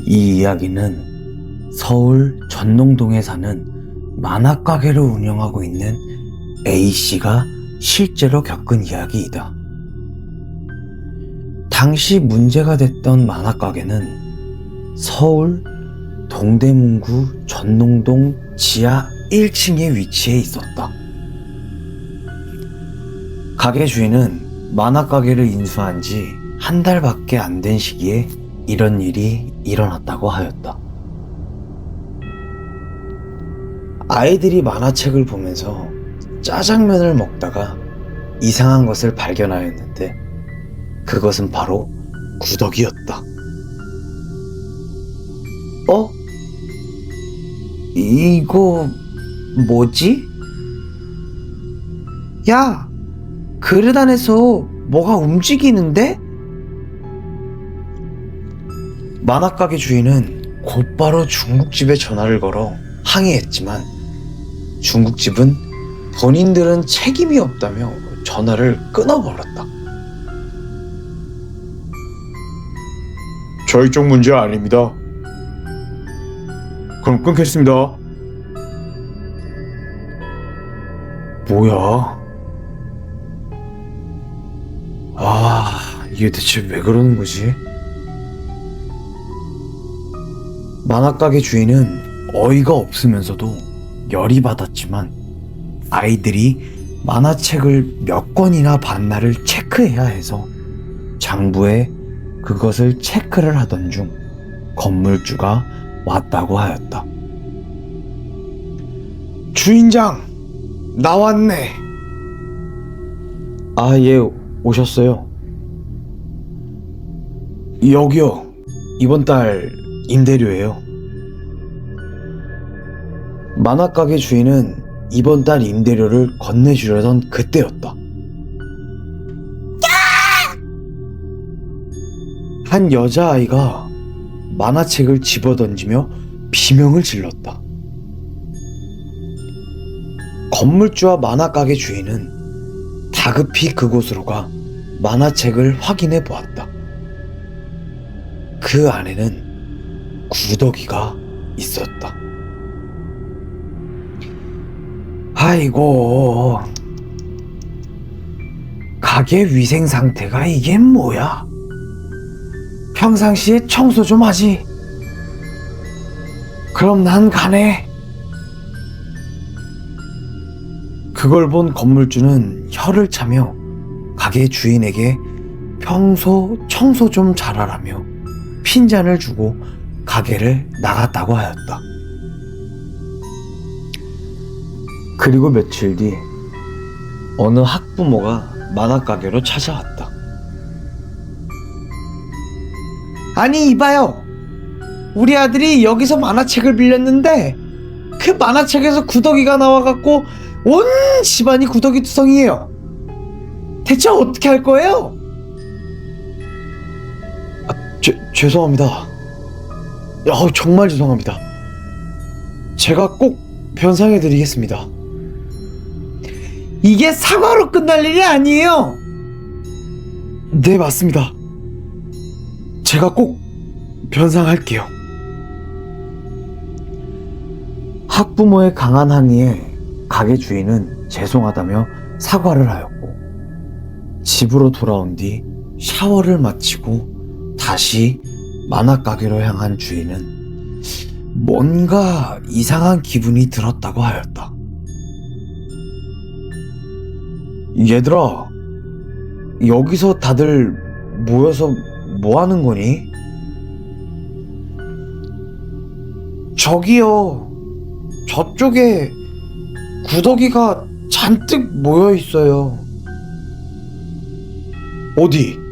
이 이야기는 서울 전농동에 사는 만화가게를 운영하고 있는 A씨가 실제로 겪은 이야기이다. 당시 문제가 됐던 만화가게는 서울 동대문구 전농동 지하 1층에 위치해 있었다. 가게 주인은 만화가게를 인수한 지 한 달밖에 안 된 시기에 이런 일이 일어났다고 하였다. 아이들이 만화책을 보면서 짜장면을 먹다가 이상한 것을 발견하였는데 그것은 바로 구더기였다. 이거 뭐지? 야, 그릇 안에서 뭐가 움직이는데? 만화가게 주인은 곧바로 중국집에 전화를 걸어 항의했지만 중국집은 본인들은 책임이 없다며 전화를 끊어버렸다. 저희 쪽 문제 아닙니다. 그럼 끊겠습니다. 뭐야? 이게 대체 왜 그러는 거지? 만화가게 주인은 어이가 없으면서도 열이 받았지만 아이들이 만화책을 몇 권이나 봤나를 체크해야 해서 장부에 그것을 체크를 하던 중 건물주가 왔다고 하였다. 주인장, 나왔네. 예, 오셨어요. 여기요. 이번 달 임대료예요. 만화가게 주인은 이번 달 임대료를 건네주려던 그때였다. 한 여자아이가 만화책을 집어던지며 비명을 질렀다. 건물주와 만화가게 주인은 다급히 그곳으로 가 만화책을 확인해 보았다. 그 안에는 구더기가 있었다. 아이고, 가게 위생 상태가 이게 뭐야? 평상시에 청소 좀 하지. 그럼 난 가네. 그걸 본 건물주는 혀를 차며 가게 주인에게 평소 청소 좀 잘하라며 핀잔을 주고 가게를 나갔다고 하였다. 그리고 며칠 뒤 어느 학부모가 만화가게로 찾아왔다. 아니, 이봐요. 우리 아들이 여기서 만화책을 빌렸는데 그 만화책에서 구더기가 나와갖고 온 집안이 구더기 투성이에요. 대체 어떻게 할 거예요? 죄송합니다. 정말 죄송합니다. 제가 꼭 변상해 드리겠습니다. 이게 사과로 끝날 일이 아니에요. 네, 맞습니다. 제가 꼭 변상할게요. 학부모의 강한 항의에 가게 주인은 죄송하다며 사과를 하였고 집으로 돌아온 뒤 샤워를 마치고 다시 만화가게로 향한 주인은 뭔가 이상한 기분이 들었다고 하였다. 얘들아, 여기서 다들 모여서 뭐 하는 거니? 저기요, 저쪽에 구더기가 잔뜩 모여 있어요. 어디?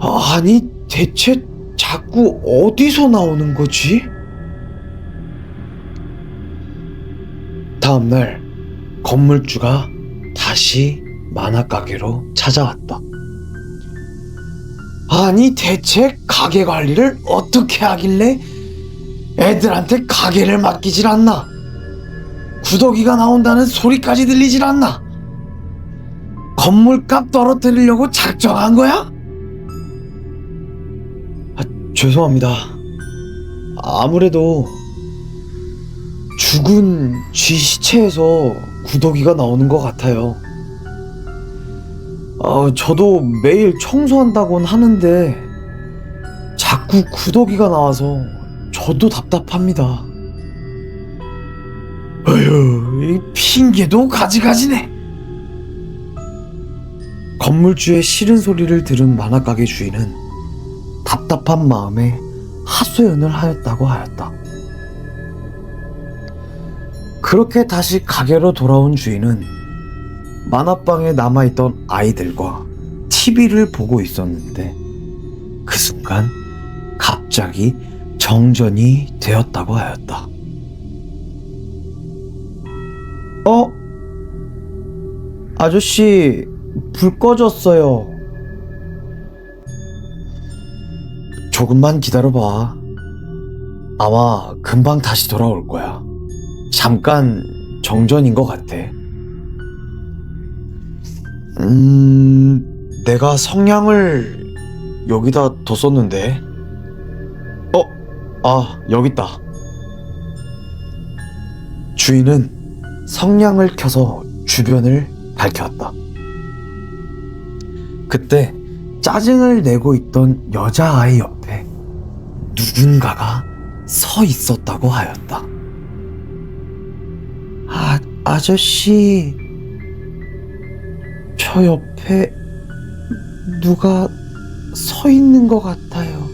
아니, 대체 자꾸 어디서 나오는 거지? 다음날 건물주가 다시 만화가게로 찾아왔다. 아니, 대체 가게 관리를 어떻게 하길래 애들한테 가게를 맡기질 않나? 구더기가 나온다는 소리까지 들리질 않나? 건물값 떨어뜨리려고 작정한 거야? 죄송합니다. 아무래도 죽은 쥐 시체에서 구더기가 나오는 것 같아요. 저도 매일 청소한다곤 하는데 자꾸 구더기가 나와서 저도 답답합니다. 어휴, 이 핑계도 가지가지네. 건물주의 싫은 소리를 들은 만화가게 주인은 답답한 마음에 하소연을 하였다고 하였다. 그렇게 다시 가게로 돌아온 주인은 만화방에 남아있던 아이들과 TV를 보고 있었는데 그 순간 갑자기 정전이 되었다고 하였다. 아저씨, 불 꺼졌어요. 조금만 기다려봐. 아마 금방 다시 돌아올 거야. 잠깐 정전인 것 같아. 내가 성냥을 여기다 뒀었는데. 여기 있다. 주인은 성냥을 켜서 주변을 밝혔다. 그때 짜증을 내고 있던 여자아이 옆에 누군가가 서 있었다고 하였다. 아저씨, 저 옆에 누가 서 있는 것 같아요.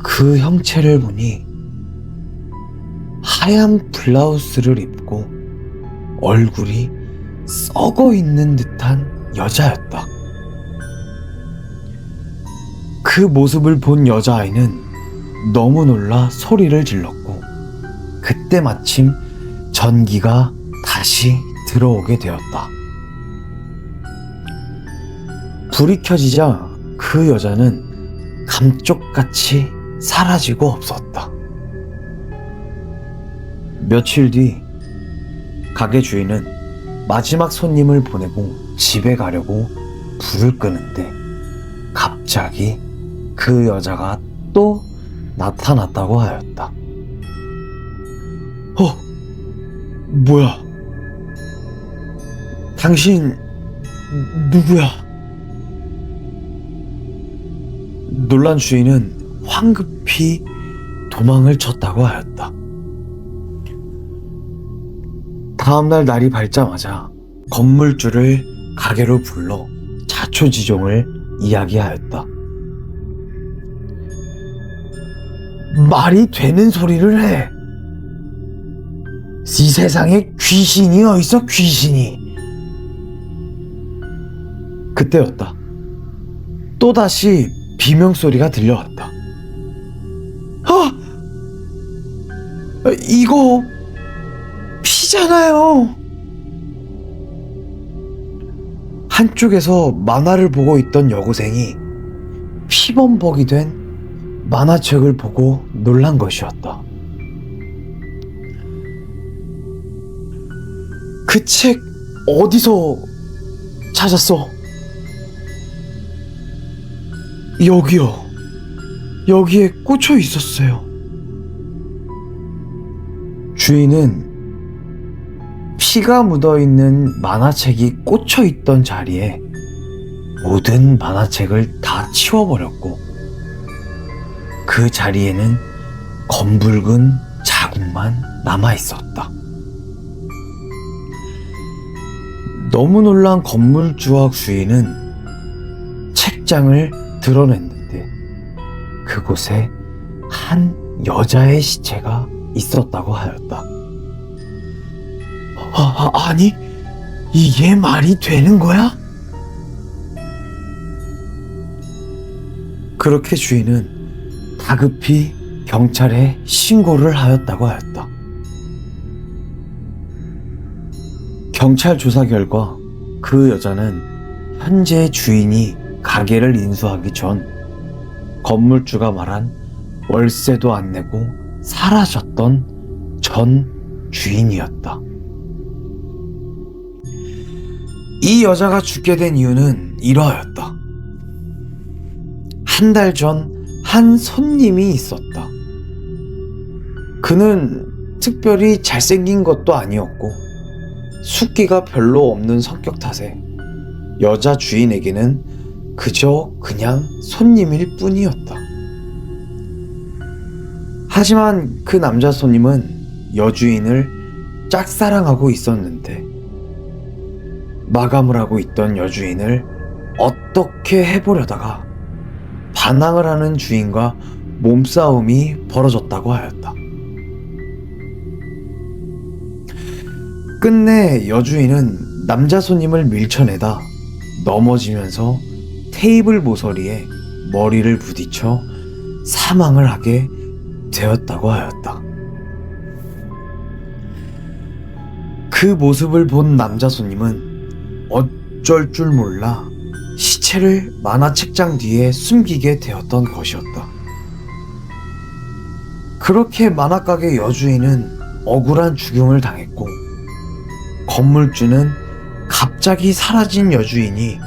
그 형체를 보니 하얀 블라우스를 입고 얼굴이 썩어 있는 듯한 여자였다. 그 모습을 본 여자아이는 너무 놀라 소리를 질렀고 그때 마침 전기가 다시 들어오게 되었다. 불이 켜지자 그 여자는 감쪽같이 사라지고 없었다. 며칠 뒤 가게 주인은 마지막 손님을 보내고 집에 가려고 불을 끄는데 갑자기 그 여자가 또 나타났다고 하였다. 뭐야? 당신 누구야? 놀란 주인은 황급히 도망을 쳤다고 하였다. 다음날 날이 밝자마자 건물주를 가게로 불러 자초지종을 이야기하였다. 말이 되는 소리를 해. 이 세상에 귀신이 어딨어, 귀신이. 그때였다. 또다시 비명소리가 들려왔다. 이거 피잖아요. 한쪽에서 만화를 보고 있던 여고생이 피범벅이 된 만화책을 보고 놀란 것이었다. 그 책 어디서 찾았어? 여기요. 여기에 꽂혀 있었어요. 주인은 피가 묻어있는 만화책이 꽂혀있던 자리에 모든 만화책을 다 치워버렸고 그 자리에는 검붉은 자국만 남아있었다. 너무 놀란 건물주와 주인은 책장을 드러냈는데 그곳에 한 여자의 시체가 있었다고 하였다. 아니, 이게 말이 되는 거야? 그렇게 주인은 다급히 경찰에 신고를 하였다고 하였다. 경찰 조사 결과 그 여자는 현재 주인이 가게를 인수하기 전 건물주가 말한 월세도 안 내고 사라졌던 전 주인이었다. 이 여자가 죽게 된 이유는 이러하였다. 한 달 전 한 손님이 있었다. 그는 특별히 잘생긴 것도 아니었고 숫기가 별로 없는 성격 탓에 여자 주인에게는 그저 그냥 손님일 뿐이었다. 하지만 그 남자 손님은 여주인을 짝사랑하고 있었는데 마감을 하고 있던 여주인을 어떻게 해보려다가 반항을 하는 주인과 몸싸움이 벌어졌다고 하였다. 끝내 여주인은 남자 손님을 밀쳐내다 넘어지면서 테이블 모서리에 머리를 부딪혀 사망을 하게 되었다고 하였다. 그 모습을 본 남자 손님은 어쩔 줄 몰라 시체를 만화책장 뒤에 숨기게 되었던 것이었다. 그렇게 만화가게 여주인은 억울한 죽음을 당했고 건물주는 갑자기 사라진 여주인이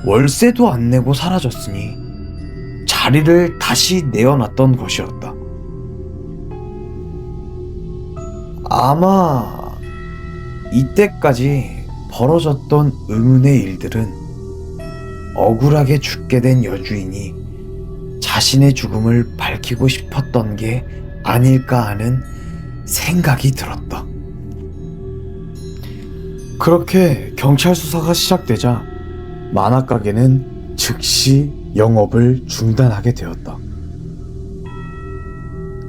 월세도 안 내고 사라졌으니 자리를 다시 내어놨던 것이었다. 아마 이때까지 벌어졌던 의문의 일들은 억울하게 죽게 된 여주인이 자신의 죽음을 밝히고 싶었던 게 아닐까 하는 생각이 들었다. 그렇게 경찰 수사가 시작되자 만화가게는 즉시 영업을 중단하게 되었다.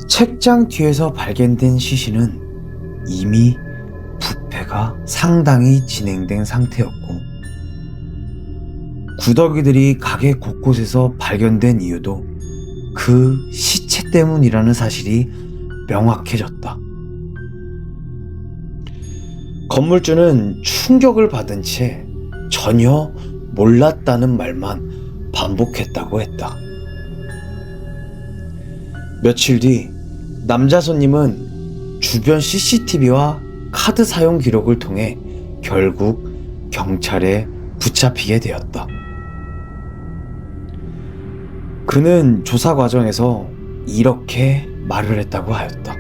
책장 뒤에서 발견된 시신은 이미 부패가 상당히 진행된 상태였고 구더기들이 가게 곳곳에서 발견된 이유도 그 시체 때문이라는 사실이 명확해졌다. 건물주는 충격을 받은 채 전혀 몰랐다는 말만 반복했다고 했다. 며칠 뒤 남자 손님은 주변 CCTV와 카드 사용 기록을 통해 결국 경찰에 붙잡히게 되었다. 그는 조사 과정에서 이렇게 말을 했다고 하였다.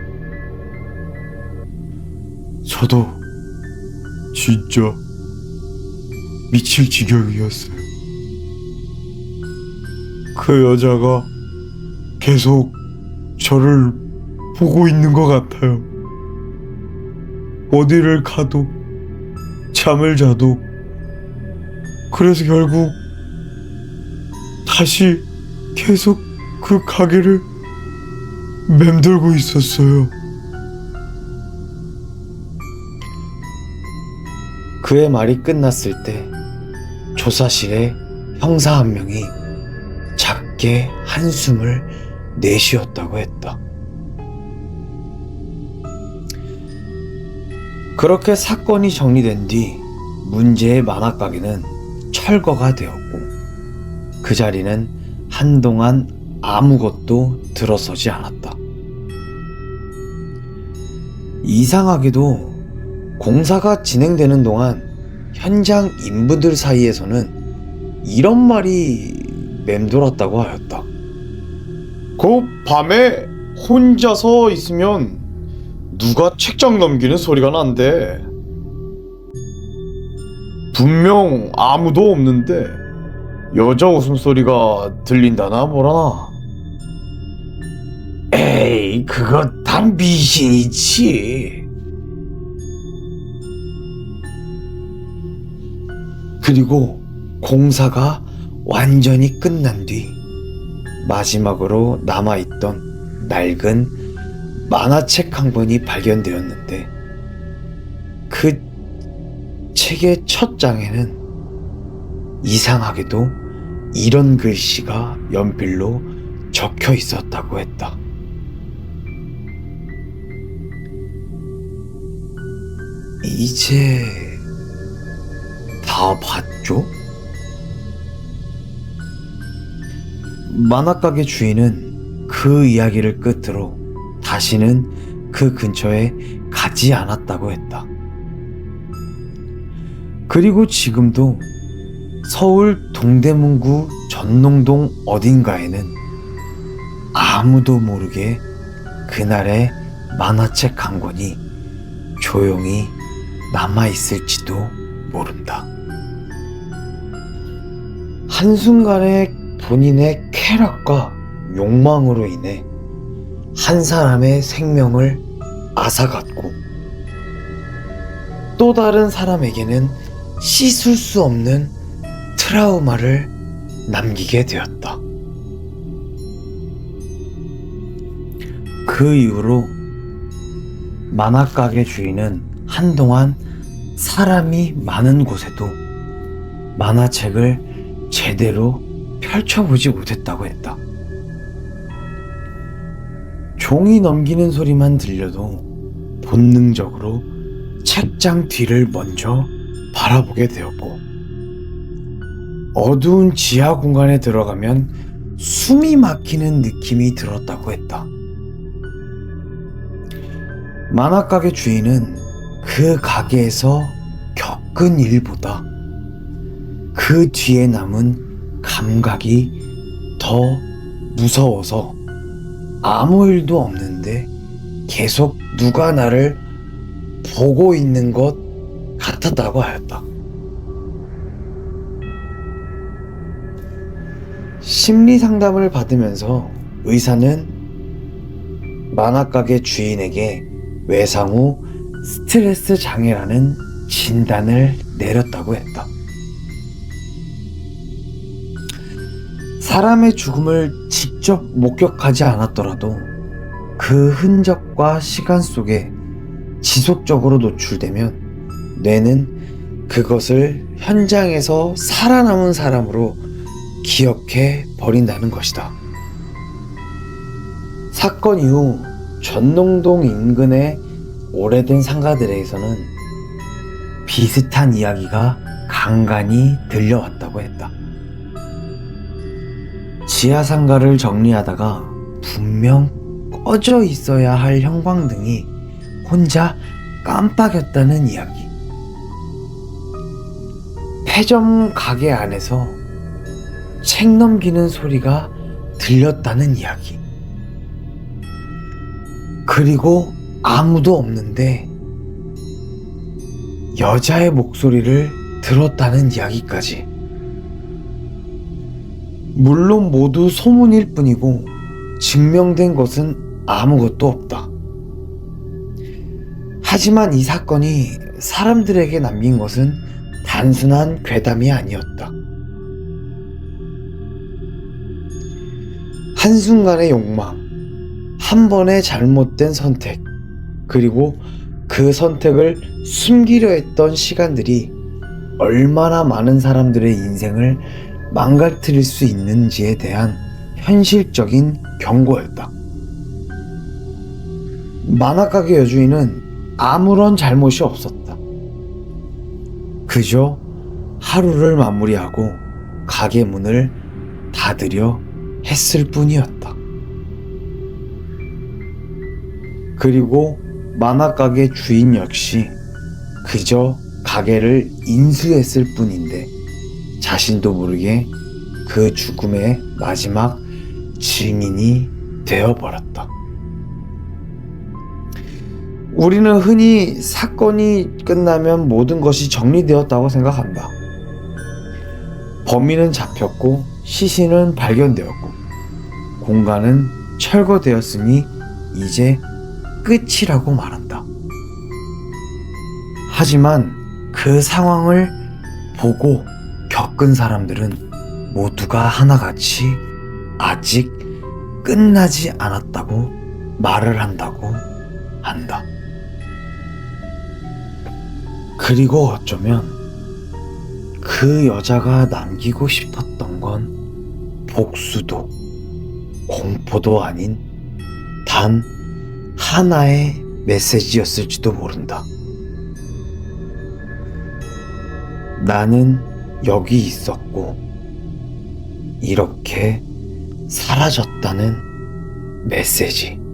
저도 진짜 미칠 지경이었어요. 그 여자가 계속 저를 보고 있는 것 같아요. 어디를 가도 잠을 자도. 그래서 결국 다시 계속 그 가게를 맴돌고 있었어요. 그의 말이 끝났을 때 조사실에 형사 한 명이 작게 한숨을 내쉬었다고 했다. 그렇게 사건이 정리된 뒤 문제의 만화가게는 철거가 되었고 그 자리는 한동안 아무것도 들어서지 않았다. 이상하게도 공사가 진행되는 동안 현장 인부들 사이에서는 이런 말이 맴돌았다고 하였다. 그 밤에 혼자서 있으면 누가 책장 넘기는 소리가 난대. 분명 아무도 없는데 여자 웃음소리가 들린다나 뭐라나. 에이, 그거 다 미신이지. 그리고 공사가 완전히 끝난 뒤 마지막으로 남아있던 낡은 만화책 한 권이 발견되었는데 그 책의 첫 장에는 이상하게도 이런 글씨가 연필로 적혀 있었다고 했다. 이제 다 봤죠? 만화가게 주인은 그 이야기를 끝으로 다시는 그 근처에 가지 않았다고 했다. 그리고 지금도 서울 동대문구 전농동 어딘가에는 아무도 모르게 그날의 만화책 한 권이 조용히 남아있을지도 모른다. 한순간에 본인의 쾌락과 욕망으로 인해 한 사람의 생명을 앗아갔고 또 다른 사람에게는 씻을 수 없는 트라우마를 남기게 되었다. 그 이후로 만화가게 주인은 한동안 사람이 많은 곳에도 만화책을 제대로 펼쳐보지 못했다고 했다. 종이 넘기는 소리만 들려도 본능적으로 책장 뒤를 먼저 바라보게 되었고, 어두운 지하 공간에 들어가면 숨이 막히는 느낌이 들었다고 했다. 만화가게 주인은 그 가게에서 겪은 일보다 그 뒤에 남은 감각이 더 무서워서 아무 일도 없는데 계속 누가 나를 보고 있는 것 같았다고 하였다. 심리 상담을 받으면서 의사는 만화가게 주인에게 외상후 스트레스 장애라는 진단을 내렸다고 했다. 사람의 죽음을 직접 목격하지 않았더라도 그 흔적과 시간 속에 지속적으로 노출되면 뇌는 그것을 현장에서 살아남은 사람으로 기억해 버린다는 것이다. 사건 이후 전농동 인근의 오래된 상가들에서는 비슷한 이야기가 간간히 들려왔다고 했다. 지하 상가를 정리하다가 분명 꺼져 있어야 할 형광등이 혼자 깜빡였다는 이야기. 폐점 가게 안에서 책 넘기는 소리가 들렸다는 이야기. 그리고 아무도 없는데 여자의 목소리를 들었다는 이야기까지. 물론 모두 소문일 뿐이고 증명된 것은 아무것도 없다. 하지만 이 사건이 사람들에게 남긴 것은 단순한 괴담이 아니었다. 한순간의 욕망, 한 번의 잘못된 선택, 그리고 그 선택을 숨기려 했던 시간들이 얼마나 많은 사람들의 인생을 망가뜨릴 수 있는지에 대한 현실적인 경고였다. 만화가게 여주인은 아무런 잘못이 없었다. 그저 하루를 마무리하고 가게 문을 닫으려 했을 뿐이었다. 그리고 만화가게 주인 역시 그저 가게를 인수했을 뿐인데 자신도 모르게 그 죽음의 마지막 증인이 되어버렸다. 우리는 흔히 사건이 끝나면 모든 것이 정리되었다고 생각한다. 범인은 잡혔고 시신은 발견되었고 공간은 철거되었으니 이제 끝이라고 말한다. 하지만 그 상황을 보고 겪은 사람들은 모두가 하나같이 아직 끝나지 않았다고 말을 한다고 한다. 그리고 어쩌면 그 여자가 남기고 싶었던 건 복수도 공포도 아닌 단 하나의 메시지였을지도 모른다. 나는 여기 있었고 이렇게 사라졌다는 메시지.